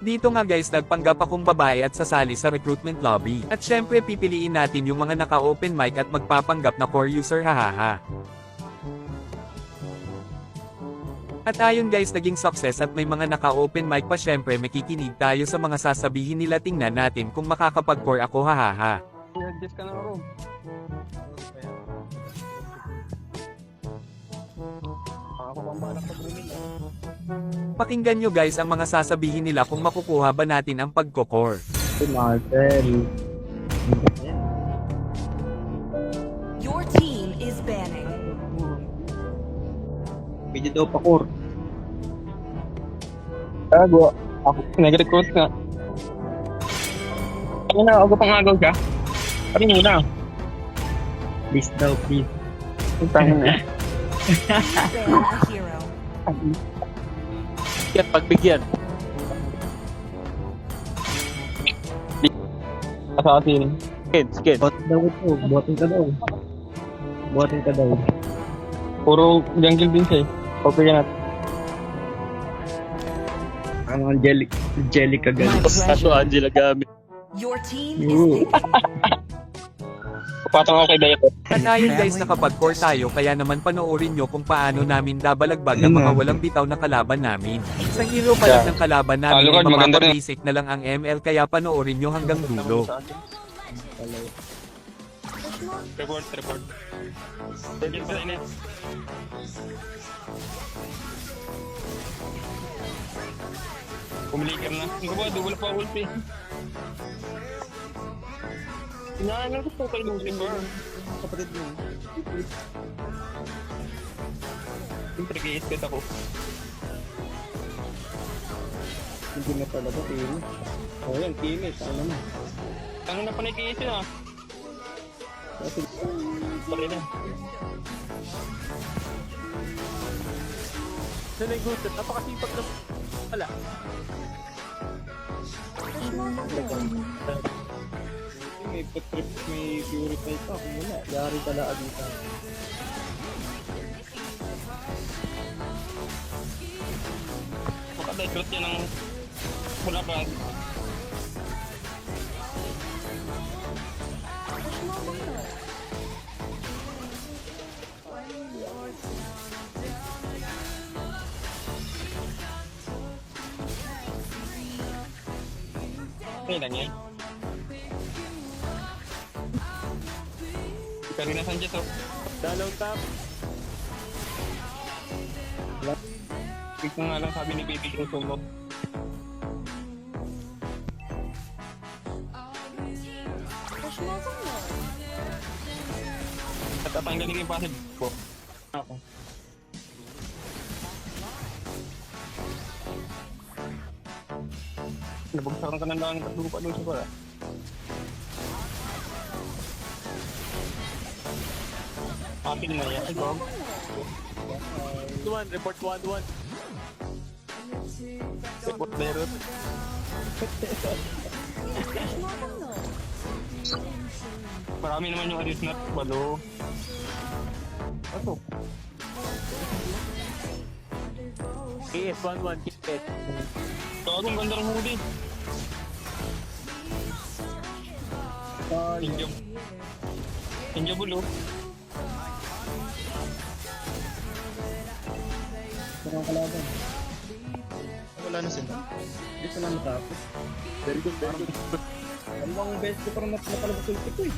Dito nga guys nagpanggap akong babae at sasali sa recruitment lobby. At syempre pipiliin natin yung mga naka-open mic at magpapanggap na core user hahaha. At ayun guys naging success at may mga naka-open mic pa syempre makikinig tayo sa mga sasabihin nila tingnan natin kung makakapag-core ako hahaha. I-adjust ka na Rob. Ako pang balak sa grooming. Pakinggan nyo guys ang mga sasabihin nila kung makukuha ba natin ang pagko-core. Si Marcel. Your team is banning. Pwede daw pa-core. Gago. Ako, nag-recruit nga. Ano na, ako pang agaw ka? Sabi muna. Please daw, please. Ang tangan na. Ban a hero. Yan, pagbigyan. Sa atin. Skid. Bot daw ito. Botin ka daw. Botin ka daw. Puro jungle din siya eh. Pagpigyan natin. Ang Angelica gamit. Kaso Angela gamit. Your team is picking. Patang ako kay Dayo. At ayun guys nakapag-core tayo kaya naman panoorin nyo kung paano namin dabalagbag ang mga walang bitaw na kalaban namin. Isang hero pa lang ng kalaban namin ay mapapabasic na lang ang ML kaya panoorin nyo hanggang dulo. Report. Pumili ka na. Ang gaba, wala pa ulti. Inaano ko kay Lucifer. Kapatid mo. Siyempre kaya ako. Hindi na talaga pili. O yan, pili. Ano na? Ano na pa nag-iisip ah? Sorry na. Nanagutot, napakasipag na pala. May pag-trip, may purify pa. Kung wala, yari pala agita. Makadaikrot yan ng mula pa. Ini lang yan. Karina Sanchez oh. Dalawang tap. Pick na nga lang sabi ni Baby yung solo. At tatanggalin yung passive ko. Ako. Nabagsakan ka ng langit at lupa doon sa pala. Akin na yan. Ito. Report 1-1. Report Beirut. Marami naman yung aris na balo. Ato. KS 1-1. KS. Kagong ganda ng huli. Injo bulo. Parang kalaban. Wala na sila. Hindi sila matapos. Very good. Ang bang best ko parang napalabas ulti ko eh.